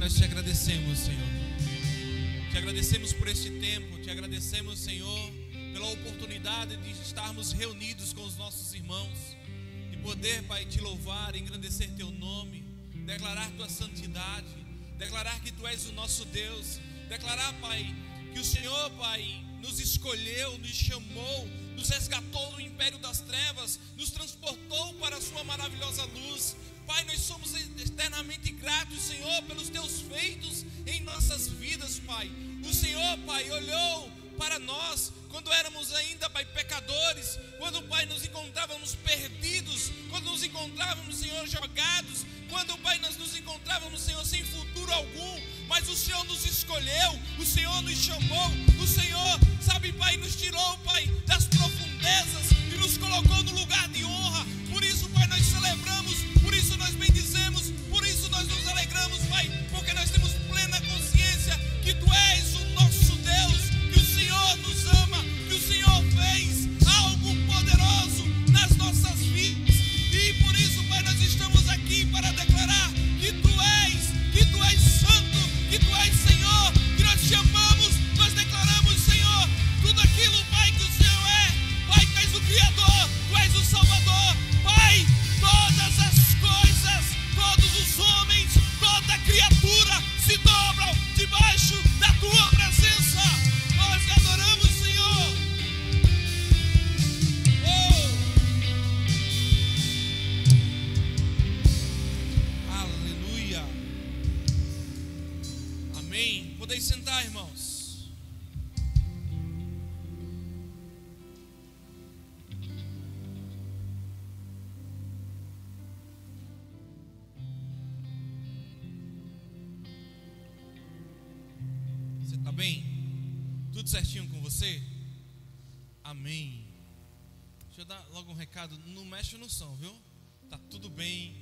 nós te agradecemos, Senhor. Te agradecemos por este tempo. Te agradecemos, Senhor, pela oportunidade de estarmos reunidos com os nossos irmãos, de poder, Pai, te louvar, engrandecer teu nome, declarar tua santidade, declarar que tu és o nosso Deus, declarar, Pai, que o Senhor, Pai, nos escolheu, nos chamou, nos resgatou do império das trevas, nos transportou para a sua maravilhosa luz. Pai, nós somos eternamente gratos, Senhor, pelos teus feitos em nossas vidas, Pai. O Senhor, Pai, olhou para nós quando éramos ainda, Pai, pecadores, quando, Pai, nos encontrávamos perdidos, quando nos encontrávamos, Senhor, jogados, quando, Pai, nós nos encontrávamos, Senhor, sem futuro algum, mas o Senhor nos escolheu, o Senhor nos chamou, o Senhor, sabe, Pai, nos tirou, Pai, das profundezas e nos colocou no lugar de honra. Por isso, Pai, nós celebramos, por isso nós bendizemos, por isso nós nos alegramos, Pai, porque nós temos plena consciência que tu és o nosso Deus, que o Senhor nos ama, que o Senhor fez algo poderoso nas nossas vidas. E por isso, Pai, nós estamos aqui para declarar que tu és santo, que tu és Senhor, que nós te amamos, nós declaramos, Senhor, tudo aquilo, Pai, que o Senhor é. Pai, tu és o Criador, tu és o Salvador, Pai, todas as coisas, todos os homens, toda criatura se dobram debaixo da tua presença. Nós te adoramos, Senhor. Aleluia. Amém. Podeis sentar, irmãos. Você está bem? Tudo certinho com você? Amém. Deixa eu dar logo um recado. Não mexe no som, viu? Tá tudo bem,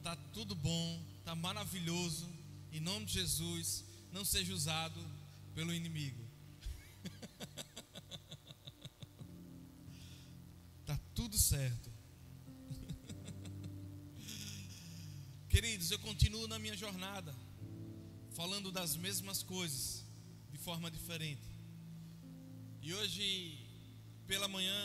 tá tudo bom, tá maravilhoso. Em nome de Jesus, não seja usado pelo inimigo. Tá tudo certo. Queridos, eu continuo na minha jornada, falando das mesmas coisas, de forma diferente. E hoje, pela manhã,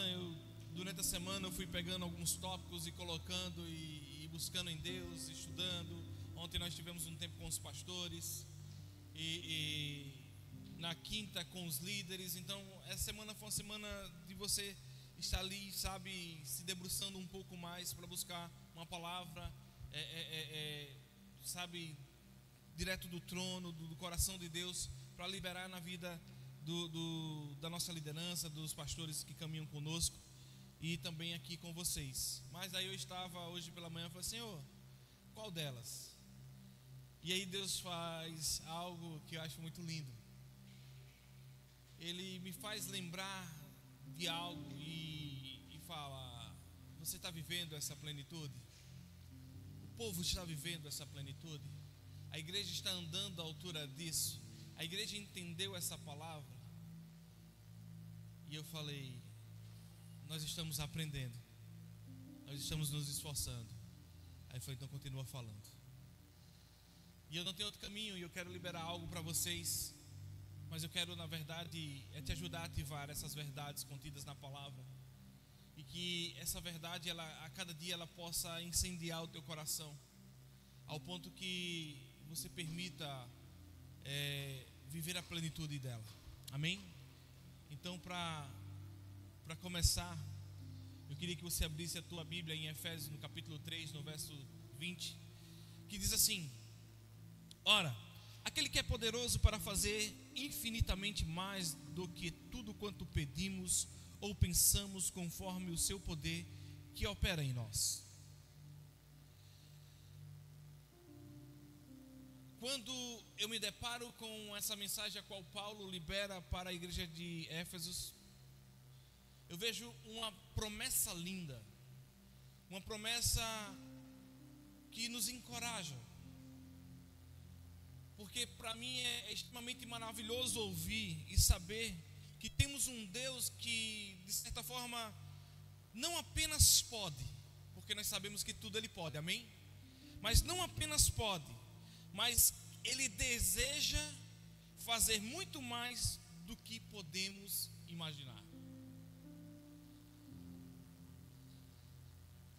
durante a semana, eu fui pegando alguns tópicos e colocando e buscando em Deus, estudando. Ontem nós tivemos um tempo com os pastores e na quinta com os líderes. Então, essa semana foi uma semana de você estar ali, sabe, se debruçando um pouco mais para buscar uma palavra, sabe, direto do trono, do coração de Deus, para liberar na vida da nossa liderança, dos pastores que caminham conosco e também aqui com vocês. Mas aí eu estava hoje pela manhã e falei: Senhor, qual delas? E aí Deus faz algo que eu acho muito lindo. Ele me faz lembrar de algo e fala: você está vivendo essa plenitude? O povo está vivendo essa plenitude? A igreja está andando à altura disso? A igreja entendeu essa palavra? E eu falei: nós estamos aprendendo, nós estamos nos esforçando. Aí foi: então continua falando. E eu não tenho outro caminho, e eu quero liberar algo para vocês, mas eu quero, na verdade, te ajudar a ativar essas verdades contidas na palavra, e que essa verdade, a cada dia, ela possa incendiar o teu coração, ao ponto que você permita viver a plenitude dela. Amém? Então, para começar, eu queria que você abrisse a tua Bíblia em Efésios, no capítulo 3, no verso 20, que diz assim: ora, aquele que é poderoso para fazer infinitamente mais do que tudo quanto pedimos ou pensamos, conforme o seu poder que opera em nós. Quando eu me deparo com essa mensagem a qual Paulo libera para a igreja de Éfesos, eu vejo uma promessa linda, uma promessa que nos encoraja, porque para mim é extremamente maravilhoso ouvir e saber que temos um Deus que, de certa forma, não apenas pode, porque nós sabemos que tudo Ele pode, amém? Mas não apenas pode, mas Ele deseja fazer muito mais do que podemos imaginar.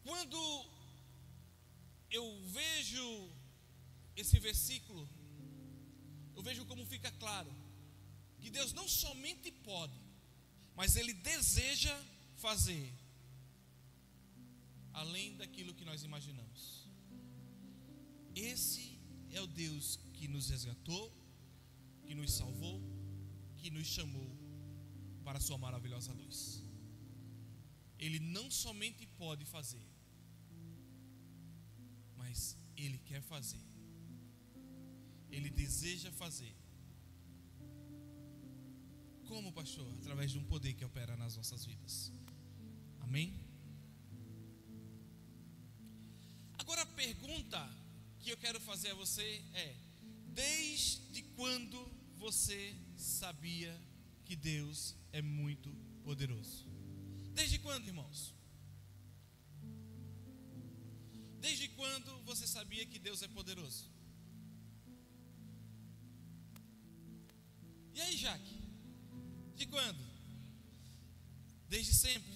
Quando eu vejo esse versículo, eu vejo como fica claro que Deus não somente pode, mas Ele deseja fazer além daquilo que nós imaginamos. Esse é o Deus que nos resgatou, que nos salvou, que nos chamou para a sua maravilhosa luz. Ele não somente pode fazer, mas Ele quer fazer. Ele deseja fazer. Como, pastor? Através de um poder que opera nas nossas vidas. Amém? Agora a pergunta que eu quero fazer a você é: desde quando você sabia que Deus é muito poderoso? Desde quando, irmãos? Desde quando você sabia que Deus é poderoso? E aí, Jaque? De quando? Desde sempre.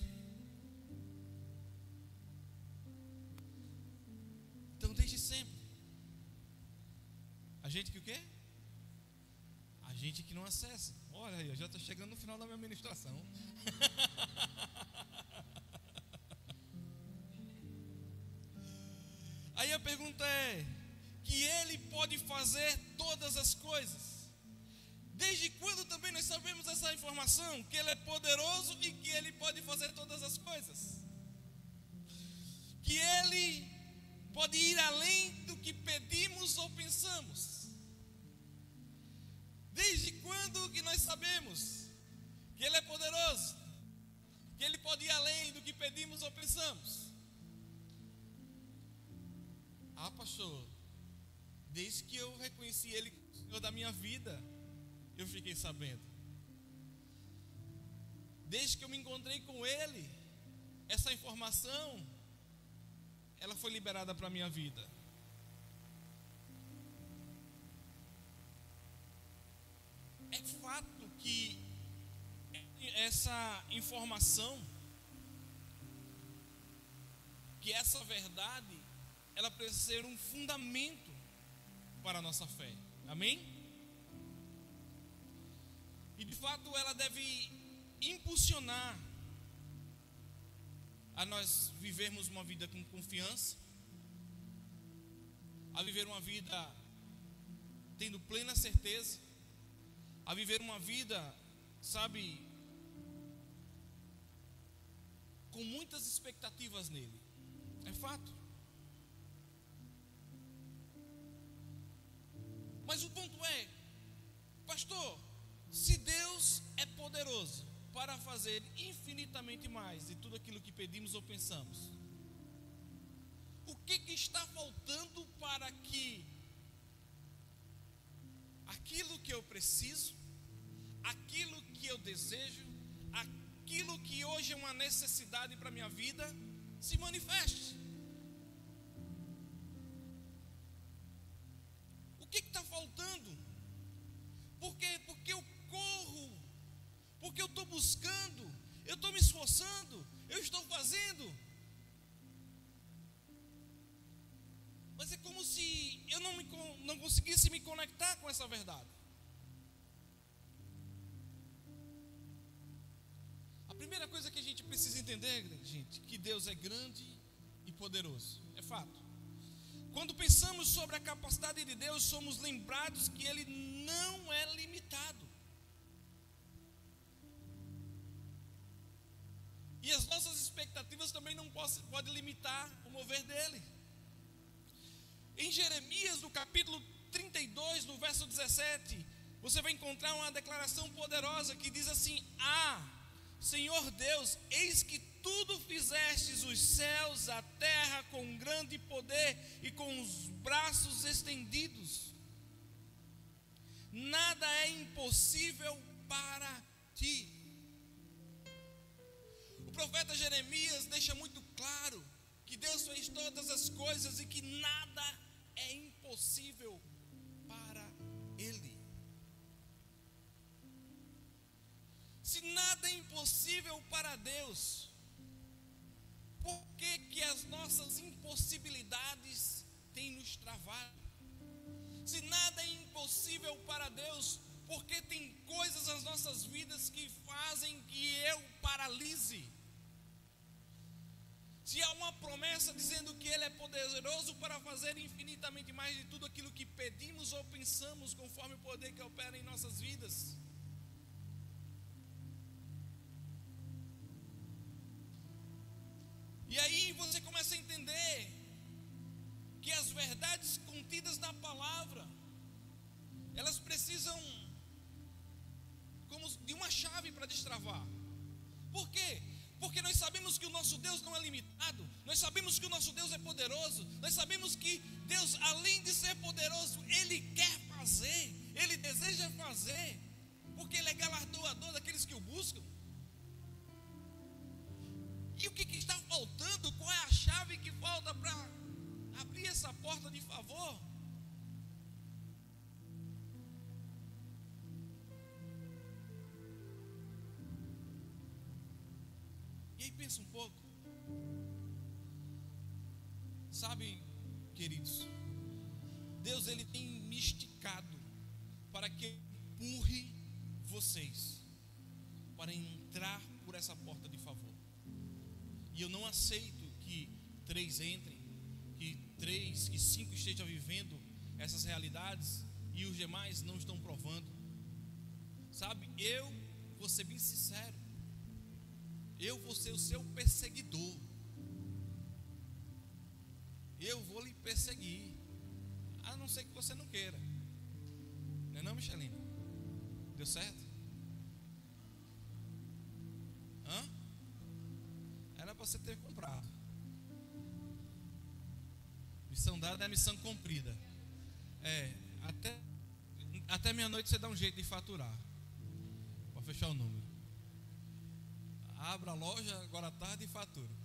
Então, desde sempre. A gente que o quê? A gente que não acessa. Olha aí, eu já estou chegando no final da minha ministração. Aí a pergunta é: que Ele pode fazer todas as coisas. Desde quando também nós sabemos essa informação? Que Ele é poderoso e que Ele pode fazer todas as coisas. Que Ele pode ir além do que pedimos ou pensamos. Desde quando que nós sabemos que Ele é poderoso? Que Ele pode ir além do que pedimos ou pensamos? Ah, pastor, desde que eu reconheci Ele como Senhor da minha vida, eu fiquei sabendo. Desde que eu me encontrei com Ele, essa informação, ela foi liberada para a minha vida. É fato que essa informação, que essa verdade, ela precisa ser um fundamento para a nossa fé. Amém? E de fato ela deve impulsionar a nós vivermos uma vida com confiança, a viver uma vida tendo plena certeza, a viver uma vida, sabe, com muitas expectativas nele. É fato. Mas o ponto é, pastor, se Deus é poderoso para fazer infinitamente mais de tudo aquilo que pedimos ou pensamos, o que está faltando para que aquilo que eu preciso, aquilo que eu desejo, aquilo que hoje é uma necessidade para a minha vida, se manifeste? O que está faltando? Por quê? Porque eu corro, porque eu estou buscando, eu estou me esforçando, eu estou fazendo, mas é como se eu não conseguisse me conectar com essa verdade. A primeira coisa que a gente precisa entender, gente, que Deus é grande e poderoso, é fato. Quando pensamos sobre a capacidade de Deus, somos lembrados que Ele não é limitado. E as nossas expectativas também não podem limitar o mover dEle. Em Jeremias, no capítulo 32, no verso 17, você vai encontrar uma declaração poderosa que diz assim: Senhor Deus, eis que tudo fizestes os céus, a terra, com grande poder e com os braços estendidos. Nada é impossível para ti. O profeta Jeremias deixa muito claro que Deus fez todas as coisas e que nada é impossível para Ele. Se nada é impossível para Deus, por que as nossas impossibilidades têm nos travado? Se nada é impossível para Deus, por que tem coisas nas nossas vidas que fazem que eu paralise? Se há uma promessa dizendo que Ele é poderoso para fazer infinitamente mais de tudo aquilo que pedimos ou pensamos, conforme o poder que opera em nossas vidas. E aí você começa a entender que as verdades contidas na palavra, elas precisam como de uma chave para destravar. Por quê? Porque nós sabemos que o nosso Deus não é limitado, nós sabemos que o nosso Deus é poderoso, nós sabemos que Deus, além de ser poderoso, Ele quer fazer, Ele deseja fazer, porque Ele é galardoador daqueles que o buscam. E o que está faltando? Qual é a chave que falta para abrir essa porta de favor? E aí pensa um pouco. Sabe, queridos, Deus ele tem me esticado para que eu empurre vocês para entrar por essa porta de favor. E eu não aceito que 3 entrem, que 5 estejam vivendo essas realidades e os demais não estão provando. Sabe, eu vou ser bem sincero, eu vou ser o seu perseguidor, eu vou lhe perseguir, a não ser que você não queira, não é não, Michelina? Deu certo? Hã? Era para você ter comprado. Missão dada é missão cumprida. Até meia-noite você dá um jeito de faturar, para fechar o número. Abra a loja agora à tarde e fatura.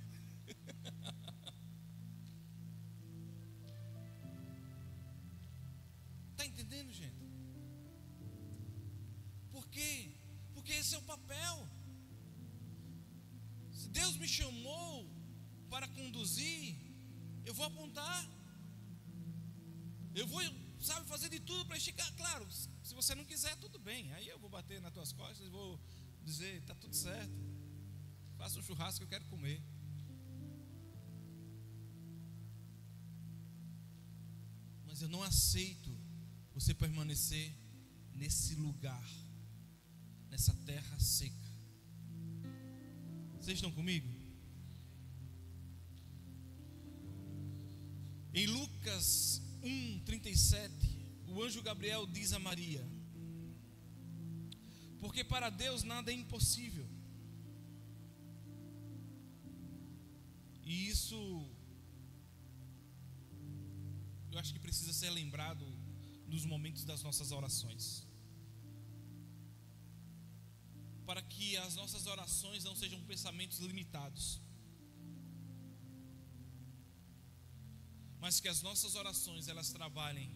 Está entendendo, gente? Por quê? Porque esse é o papel. Se Deus me chamou para conduzir, eu vou apontar. Eu vou, fazer de tudo para esticar. Claro, se você não quiser, tudo bem. Aí eu vou bater nas tuas costas e vou dizer, está tudo certo. Faça um churrasco que eu quero comer. Mas eu não aceito você permanecer nesse lugar, nessa terra seca. Vocês estão comigo? Em Lucas 1:37, o anjo Gabriel diz a Maria: porque para Deus nada é impossível. E isso eu acho que precisa ser lembrado nos momentos das nossas orações, para que as nossas orações não sejam pensamentos limitados, mas que as nossas orações elas trabalhem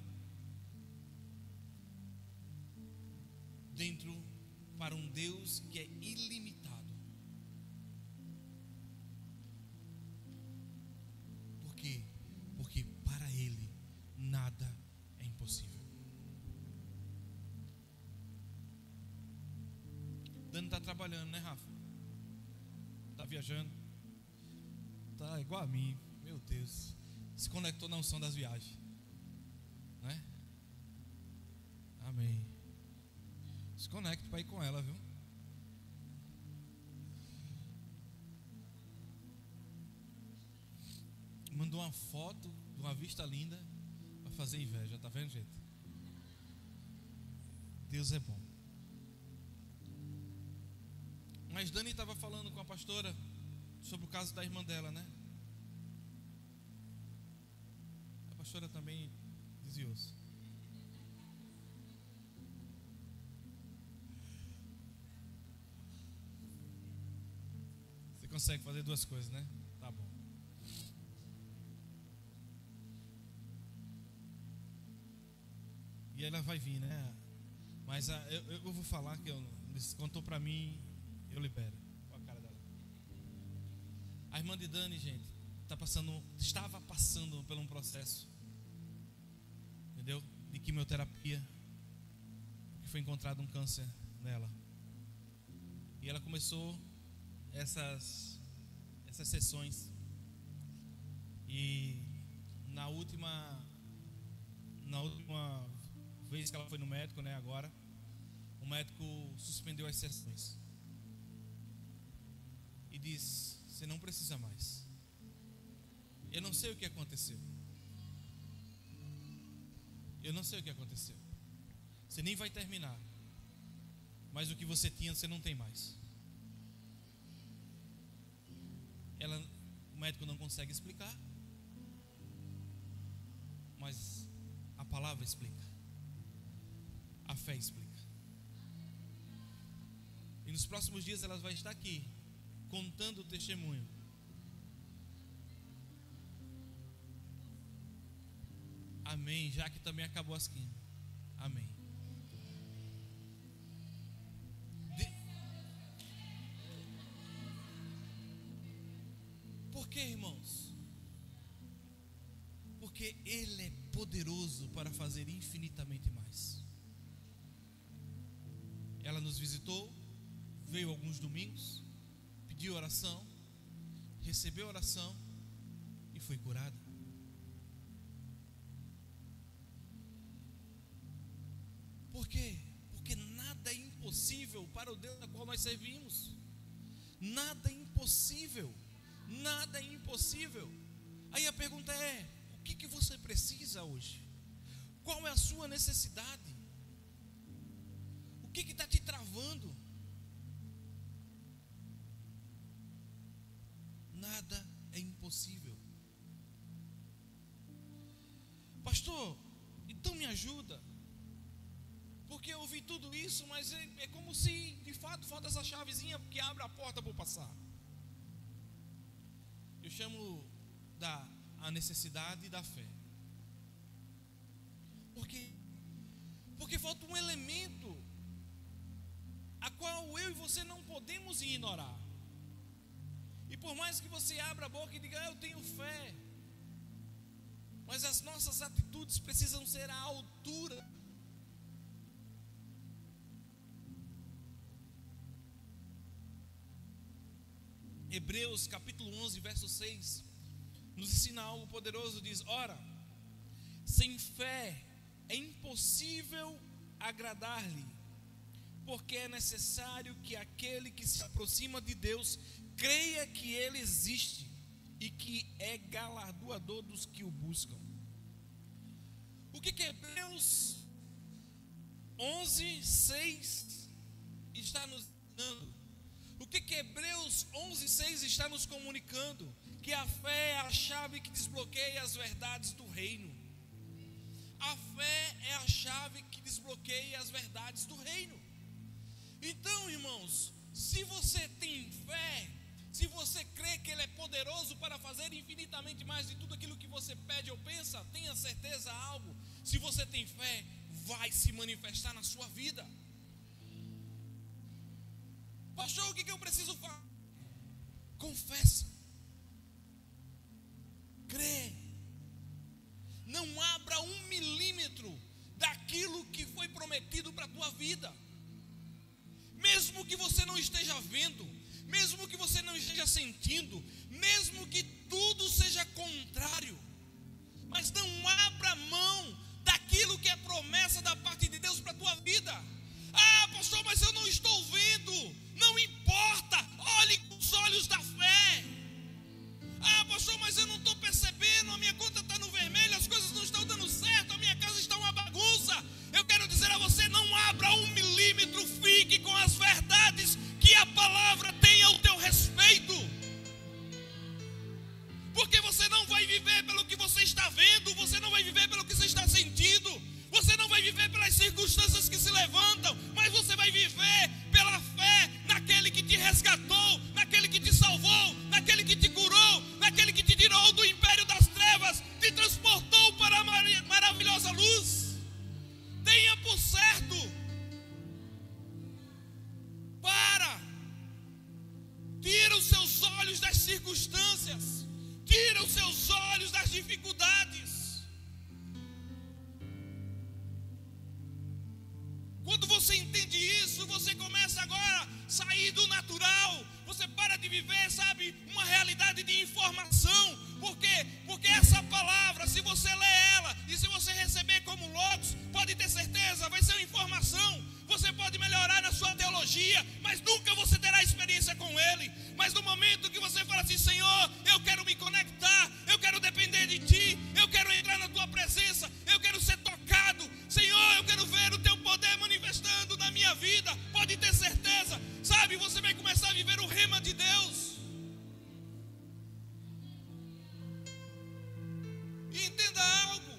dentro para um Deus que é ilimitado. Por quê? Porque para Ele nada é impossível. Dani está trabalhando, né, Rafa? Está viajando. Está igual a mim, meu Deus. Se conectou na unção das viagens, né? Amém. Se conecte para ir com ela, viu? Mandou uma foto de uma vista linda para fazer inveja, tá vendo, gente? Deus é bom. Mas Dani estava falando com a pastora sobre o caso da irmã dela, né? A pastora também desviou-se. Você consegue fazer duas coisas, né? Tá bom. E ela vai vir, né? Mas eu vou falar que eles contou pra mim, eu libero. Olha a cara dela. A irmã de Dani, gente, estava passando por um processo, entendeu? De quimioterapia, que foi encontrado um câncer nela. E ela começou essas sessões. E na última vez que ela foi no médico, né, agora, o médico suspendeu as sessões e disse: você não precisa mais. Eu não sei o que aconteceu. Eu não sei o que aconteceu. Você nem vai terminar. Mas o que você tinha, você não tem mais. O médico não consegue explicar, mas a palavra explica. A fé explica. E nos próximos dias ela vai estar aqui, contando o testemunho. Amém. Já que também acabou as químicas. Amém. Por que, irmãos? Porque Ele é poderoso para fazer infinitamente mais. Ela nos visitou, veio alguns domingos, pediu oração, recebeu oração e foi curada. Por quê? Porque nada é impossível para o Deus a qual nós servimos. Nada é impossível. Nada é impossível. Aí a pergunta é: o que você precisa hoje? Qual é a sua necessidade? O que está te travando? Nada é impossível. Pastor, então me ajuda. Porque eu ouvi tudo isso, mas é como se de fato falta essa chavezinha que abre a porta para eu passar. Eu chamo a necessidade da fé. Porque falta um elemento a qual eu e você não podemos ignorar. E por mais que você abra a boca e diga: eu tenho fé, mas as nossas atitudes precisam ser à altura. Hebreus capítulo 11, verso 6 nos ensina algo poderoso. Diz: ora, sem fé é impossível agradar-lhe, porque é necessário que aquele que se aproxima de Deus creia que Ele existe e que é galardoador dos que o buscam. O que Hebreus 11, 6 está nos dando? O que Hebreus 11, 6 está nos comunicando? Que a fé é a chave que desbloqueia as verdades do reino. A fé é a chave que desbloqueia as verdades do reino. Então, irmãos, se você tem fé, se você crê que Ele é poderoso para fazer infinitamente mais de tudo aquilo que você pede ou pensa, tenha certeza algo. Se você tem fé, vai se manifestar na sua vida. Pastor, o que eu preciso fazer? Confessa. Crê. Não abra 1 milímetro daquilo que foi prometido para a tua vida. Mesmo que você não esteja vendo, mesmo que você não esteja sentindo, mesmo que tudo seja contrário, mas não abra mão daquilo que é promessa da parte de Deus para a tua vida. Ah, pastor, mas eu não estou vendo. Não importa, olhe com os olhos da fé. Ah, pastor, mas eu não estou percebendo, a minha conta está no vermelho, as coisas não estão dando certo, a minha casa está uma bagunça. Eu quero dizer a você: não abra 1 milímetro, fique com as verdades que a palavra tem ao teu respeito. Porque você não vai viver pelo que você está vendo, você não vai viver pelo que você está sentindo, você não vai viver pelas circunstâncias que se levantam, mas você vai viver pela fé naquele que te resgatou, naquele que te salvou, naquele que te curou, naquele que te tirou do império das trevas, te transportou para a maravilhosa luz. Tem realidade de informação. Por quê? Porque essa palavra, se você ler ela e se você receber como logos, pode ter certeza, vai ser uma informação. Você pode melhorar na sua teologia, mas nunca você terá experiência com Ele. Mas no momento que você fala assim: Senhor, eu quero me conectar, eu quero depender de Ti, eu quero entrar na Tua presença, eu quero ser tocado, Senhor, eu quero ver o Teu poder manifestando na minha vida. Pode ter certeza, sabe, você vai começar a viver o rema de Deus. E entenda algo,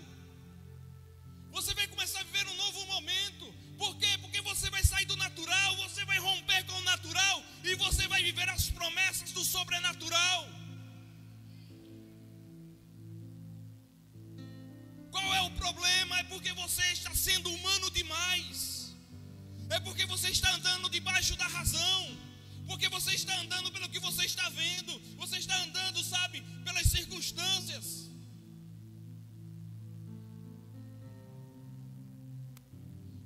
você vai começar a viver um novo momento. Por quê? Porque você vai sair do natural, você vai romper com o natural e você vai viver as promessas do sobrenatural. Qual é o problema? É porque você está sendo humano demais. É porque você está andando debaixo da razão. Porque você está andando pelo que você está vendo. Você está andando, sabe, pelas circunstâncias.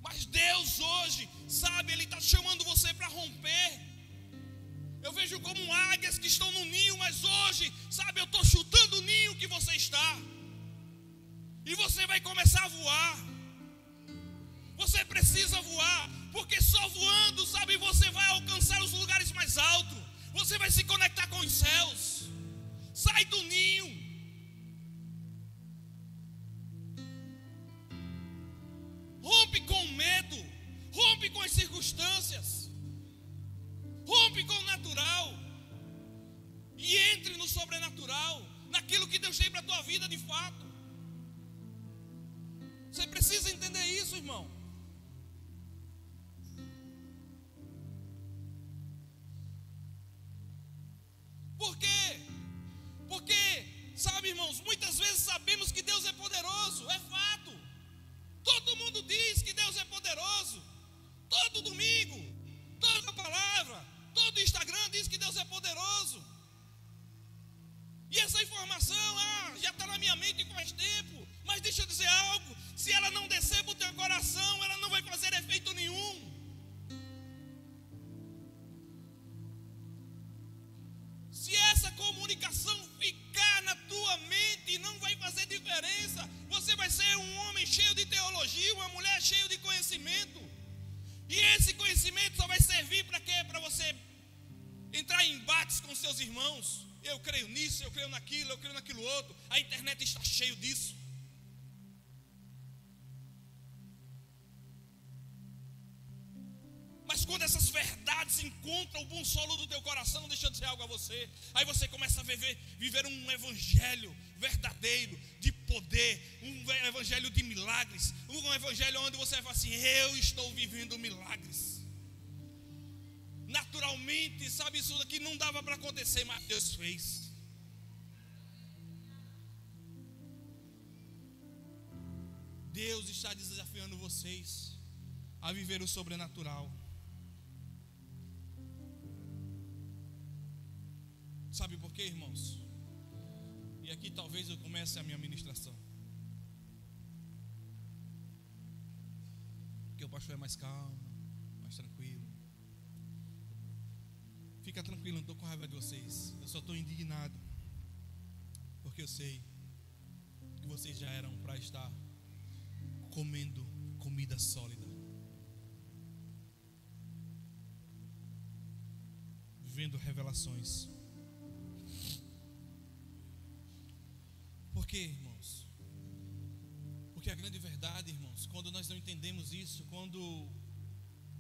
Mas Deus hoje, sabe, Ele está chamando você para romper. Eu vejo como águias que estão no ninho, mas hoje, sabe, eu estou chutando o ninho que você está. E você vai começar a voar. Você precisa voar, porque só voando, sabe, você vai alcançar os lugares mais altos. Você vai se conectar com os céus. Sai do ninho. Rompe com o medo, rompe com as circunstâncias, rompe com o natural e entre no sobrenatural, naquilo que Deus tem para a tua vida de fato. Você precisa entender isso, irmão. Por quê? Porque, sabe, irmãos, muitas vezes sabemos que Deus é poderoso, é fato. Todo mundo diz que Deus é poderoso. Todo domingo, toda palavra, todo Instagram diz que Deus é poderoso. E essa informação já está na minha mente faz tempo. Mas deixa eu dizer algo: se ela não descer para o teu coração, ela não vai fazer efeito nenhum. Se essa comunicação ficar na tua mente, não vai fazer diferença. Você vai ser um homem cheio de teologia, uma mulher cheia de conhecimento. E esse conhecimento só vai servir para quê? Para você entrar em embates com seus irmãos. Eu creio nisso, eu creio naquilo outro. A internet está cheio disso. Mas quando essas verdades encontram o bom solo do teu coração, deixa eu dizer algo a você. Aí você começa a viver um evangelho verdadeiro, de poder, um evangelho de milagres, um evangelho onde você vai falar assim: eu estou vivendo milagres. Naturalmente, sabe, isso daqui não dava para acontecer, mas Deus fez. Deus está desafiando vocês a viver o sobrenatural. Sabe por quê, irmãos? E aqui talvez eu comece a minha ministração. Porque o pastor é mais calmo, mais tranquilo. Fica tranquilo, não estou com raiva de vocês. Eu só estou indignado. Porque eu sei que vocês já eram para estar comendo comida sólida, vivendo revelações. Por quê, irmãos? Porque a grande verdade, irmãos, quando nós não entendemos isso, quando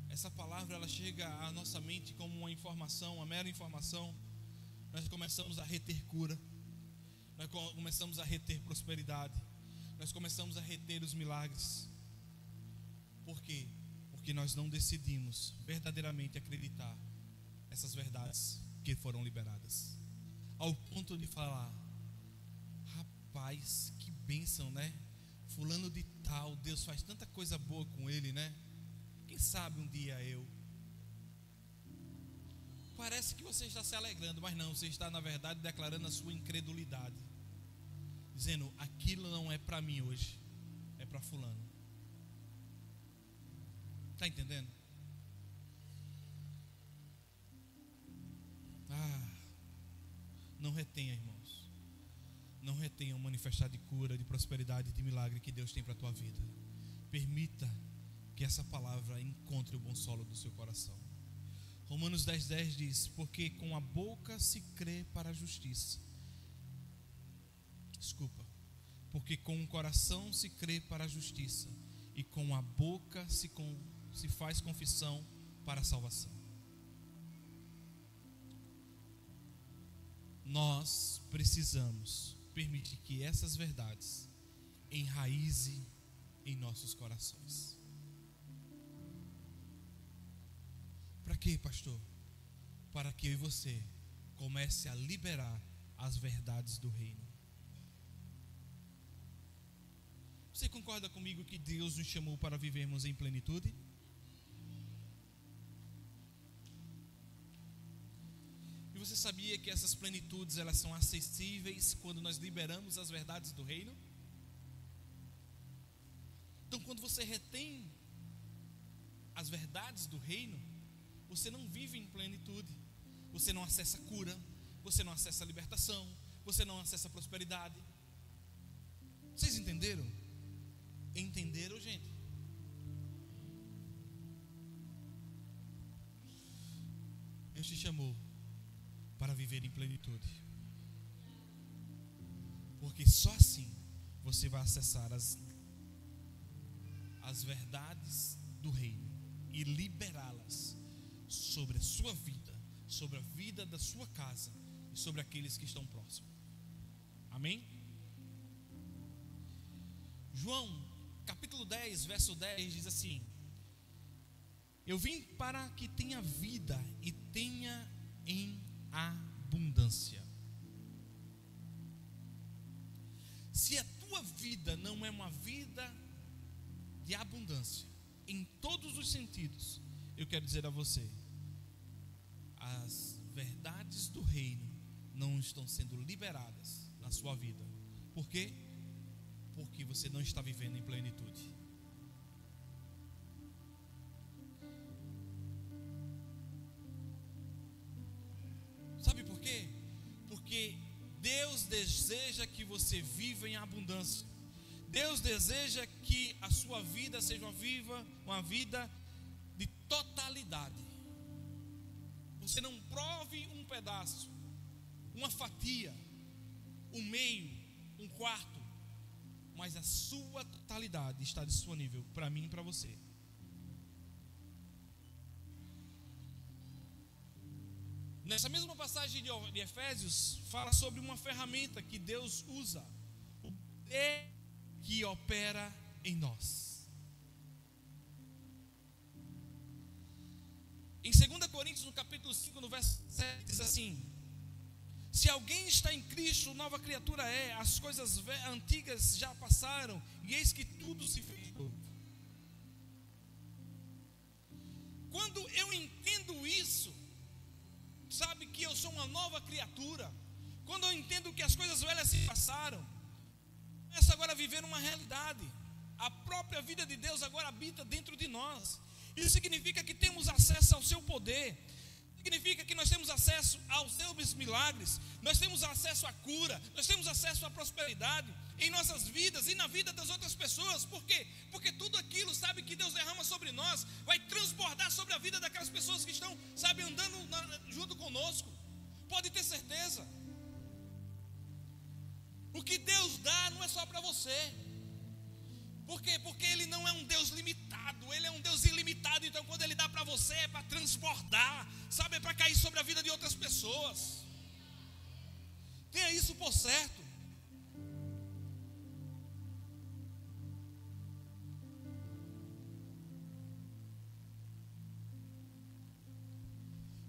essa palavra ela chega à nossa mente como uma informação, uma mera informação, nós começamos a reter cura, nós começamos a reter prosperidade, nós começamos a reter os milagres. Por quê? Porque nós não decidimos verdadeiramente acreditar essas verdades que foram liberadas, ao ponto de falar: rapaz, que bênção, né? Fulano de tal, Deus faz tanta coisa boa com ele, né? Quem sabe um dia eu. Parece que você está se alegrando, mas não, você está na verdade declarando a sua incredulidade, dizendo: aquilo não é para mim hoje, é para fulano. Está entendendo? Não retenha, irmãos. Não retenha o manifestar de cura, de prosperidade, de milagre que Deus tem para a tua vida. Permita que essa palavra encontre o bom solo do seu coração. Romanos 10:10 diz: porque com a boca se crê para a justiça. Porque com o coração se crê para a justiça, e com a boca se faz confissão para a salvação. Nós precisamos permitir que essas verdades enraizem em nossos corações. Para quê, pastor? Para que eu e você comece a liberar as verdades do reino. Você concorda comigo que Deus nos chamou para vivermos em plenitude? E você sabia que essas plenitudes, elas são acessíveis quando nós liberamos as verdades do reino? Então, quando você retém as verdades do reino, você não vive em plenitude. Você não acessa cura, você não acessa libertação, você não acessa prosperidade. Vocês entenderam? Entenderam, gente? Deus te chamou para viver em plenitude, porque só assim você vai acessar as verdades do reino e liberá-las sobre a sua vida, sobre a vida da sua casa e sobre aqueles que estão próximos. Amém? João capítulo 10, verso 10 diz assim: eu vim para que tenha vida e tenha em abundância. Se a tua vida não é uma vida de abundância, em todos os sentidos, eu quero dizer a você, as verdades do reino não estão sendo liberadas na sua vida. Por quê? Porque você não está vivendo em plenitude. Sabe por quê? Porque Deus deseja que você viva em abundância. Deus deseja que a sua vida seja uma vida de totalidade. Você não prove um pedaço, uma fatia, um meio, um quarto, mas a sua totalidade está disponível para mim e para você. Nessa mesma passagem de Efésios, fala sobre uma ferramenta que Deus usa, o poder que opera em nós. Em 2 Coríntios, no capítulo 5, no verso 7, diz assim: se alguém está em Cristo, nova criatura é, as coisas antigas já passaram, e eis que tudo se fez novo. Quando eu entendo isso, sabe que eu sou uma nova criatura, quando eu entendo que as coisas velhas se passaram, começo agora a viver uma realidade. A própria vida de Deus agora habita dentro de nós. Isso significa que temos acesso ao seu poder, significa que nós temos acesso aos seus milagres, nós temos acesso à cura, nós temos acesso à prosperidade em nossas vidas e na vida das outras pessoas. Por quê? Porque tudo aquilo, sabe, que Deus derrama sobre nós, vai transbordar sobre a vida daquelas pessoas que estão, sabe, andando junto conosco. Pode ter certeza. O que Deus dá não é só para você. Por quê? Porque Ele não é um Deus limitado, Ele é um Deus ilimitado. Então quando Ele dá para você é para transbordar, sabe, é para cair sobre a vida de outras pessoas. Tenha isso por certo.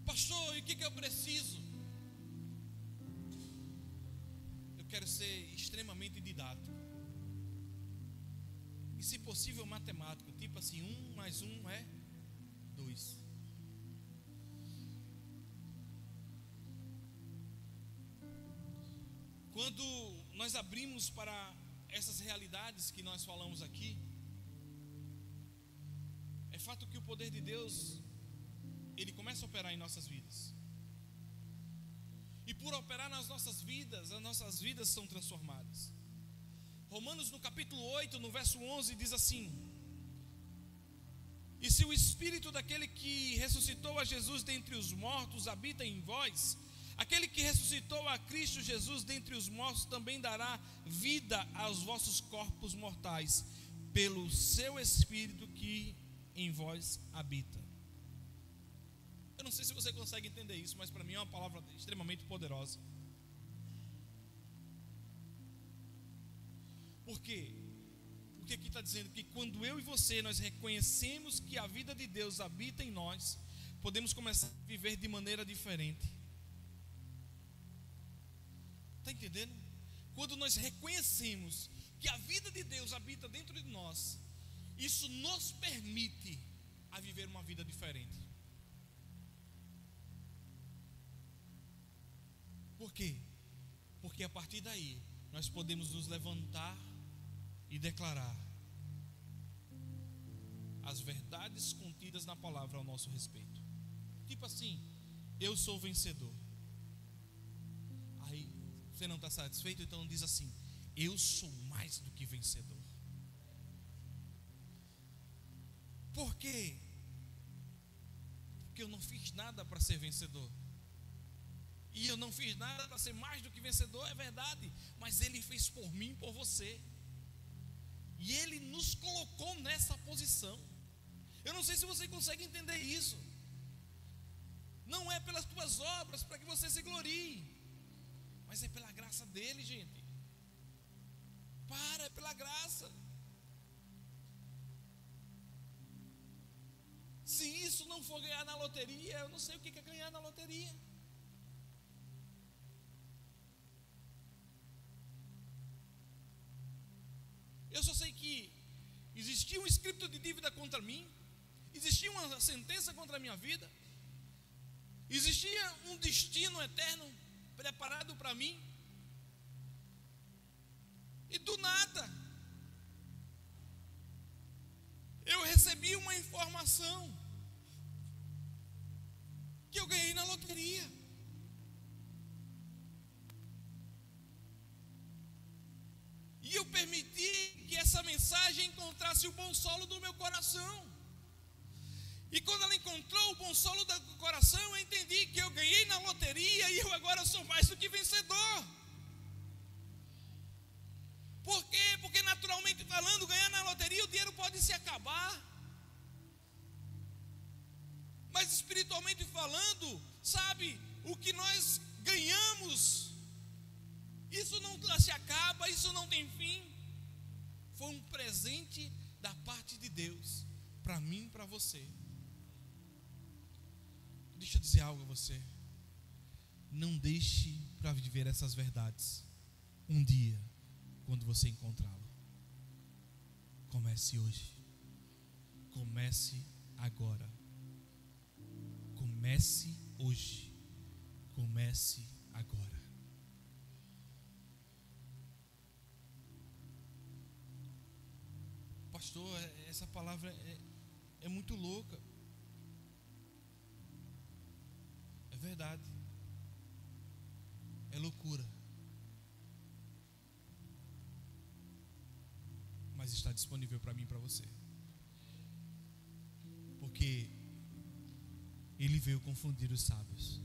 Pastor, e o que eu preciso? Eu quero ser extremamente didático. E se possível matemático, tipo assim, 1 mais 1 é 2. Quando nós abrimos para essas realidades que nós falamos aqui, é fato que o poder de Deus, ele começa a operar em nossas vidas. E por operar nas nossas vidas, as nossas vidas são transformadas. Romanos no capítulo 8, no verso 11, diz assim: e se o Espírito daquele que ressuscitou a Jesus dentre os mortos habita em vós, aquele que ressuscitou a Cristo Jesus dentre os mortos também dará vida aos vossos corpos mortais, pelo seu Espírito que em vós habita. Eu não sei se você consegue entender isso, mas para mim é uma palavra extremamente poderosa. Por quê? Porque aqui está dizendo que quando eu e você, nós reconhecemos que a vida de Deus habita em nós, podemos começar a viver de maneira diferente. Está entendendo? Quando nós reconhecemos que a vida de Deus habita dentro de nós, isso nos permite a viver uma vida diferente. Por quê? Porque a partir daí nós podemos nos levantar e declarar as verdades contidas na palavra ao nosso respeito. Tipo assim, eu sou vencedor. Aí você não está satisfeito, então diz assim: eu sou mais do que vencedor. Por quê? Porque eu não fiz nada para ser vencedor. E eu não fiz nada para ser mais do que vencedor, é verdade. Mas Ele fez por mim e por você. E Ele nos colocou nessa posição. Eu não sei se você consegue entender isso. Não é pelas tuas obras para que você se glorie, mas é pela graça dEle, gente. É pela graça. Se isso não for ganhar na loteria, eu não sei o que é ganhar na loteria. Eu só sei que existia um escrito de dívida contra mim, existia uma sentença contra a minha vida, existia um destino eterno preparado para mim, e do nada eu recebi uma informação que eu ganhei na loteria. E eu permiti que essa mensagem encontrasse o bom solo do meu coração. E quando ela encontrou o bom solo do coração, eu entendi que eu ganhei na loteria e eu agora sou mais do que vencedor. Por quê? Porque naturalmente falando, ganhar na loteria, o dinheiro pode se acabar. Mas espiritualmente falando, sabe, o que nós ganhamos, isso não se acaba, isso não tem fim. Foi um presente da parte de Deus para mim e para você. Deixa eu dizer algo a você. Não deixe para viver essas verdades um dia, quando você encontrá-lo. Comece hoje. Comece agora. Comece hoje. Comece agora. Pastor, essa palavra é muito louca. É verdade. É loucura. Mas está disponível para mim e para você. Porque Ele veio confundir os sábios,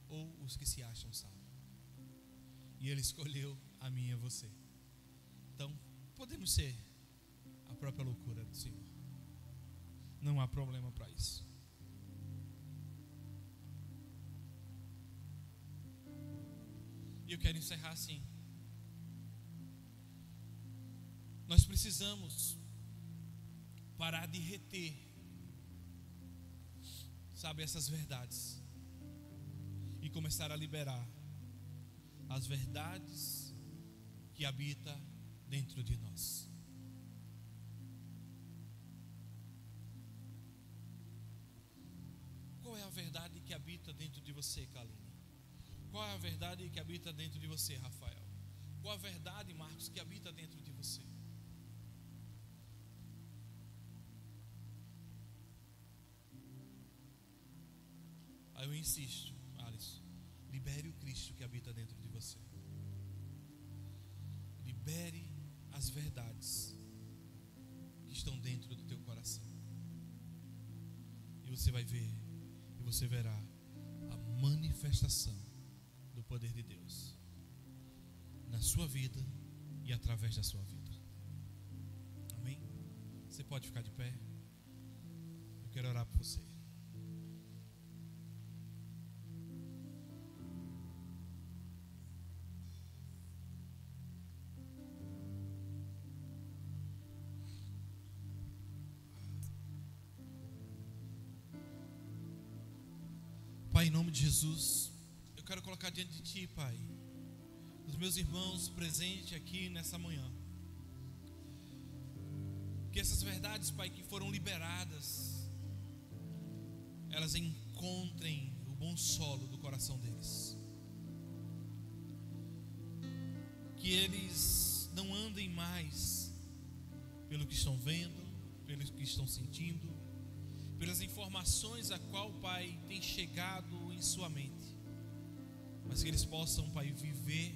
ou os que se acham sábios. E Ele escolheu a mim e a você. Então, podemos ser a própria loucura do Senhor. Não há problema para isso. E eu quero encerrar assim. Nós precisamos parar de reter, sabe, essas verdades, e começar a liberar as verdades que habitam dentro de nós. Qual é a verdade que habita dentro de você, Kaline? Qual é a verdade que habita dentro de você, Rafael? Qual a verdade, Marcos, que habita dentro de você? Pai, eu insisto, Alisson, libere o Cristo que habita dentro de você. Libere as verdades que estão dentro do teu coração. E você vai ver, e você verá a manifestação do poder de Deus na sua vida e através da sua vida. Amém? Você pode ficar de pé? Eu quero orar por você. Pai, em nome de Jesus, eu quero colocar diante de Ti, Pai, os meus irmãos presentes aqui nessa manhã. Que essas verdades, Pai, que foram liberadas, elas encontrem o bom solo do coração deles. Que eles não andem mais pelo que estão vendo, pelo que estão sentindo, pelas informações a qual, Pai, tem chegado em sua mente, mas que eles possam, Pai, viver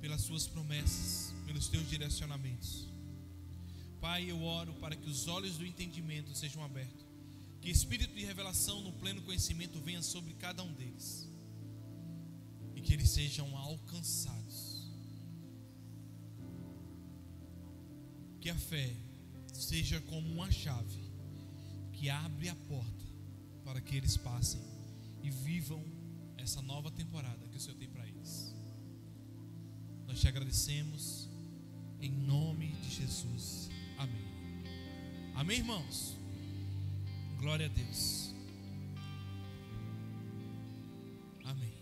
pelas suas promessas, pelos teus direcionamentos. Pai, eu oro para que os olhos do entendimento sejam abertos, que espírito de revelação no pleno conhecimento venha sobre cada um deles, e que eles sejam alcançados. Que a fé seja como uma chave que abre a porta para que eles passem e vivam essa nova temporada que o Senhor tem para eles. Nós te agradecemos em nome de Jesus. Amém. Amém, irmãos? Glória a Deus. Amém.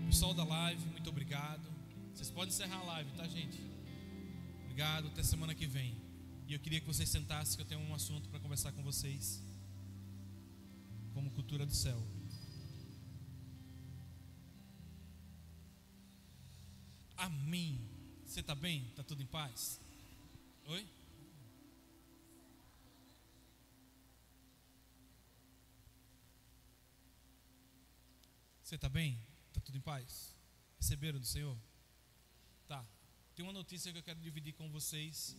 Pessoal da live, muito obrigado. Vocês podem encerrar a live, tá, gente? Obrigado, até semana que vem. E eu queria que vocês sentassem, que eu tenho um assunto para conversar com vocês, como cultura do céu. Amém. Você está bem? Está tudo em paz? Oi? Você está bem? Está tudo em paz? Receberam do Senhor? Tá. Tem uma notícia que eu quero dividir com vocês.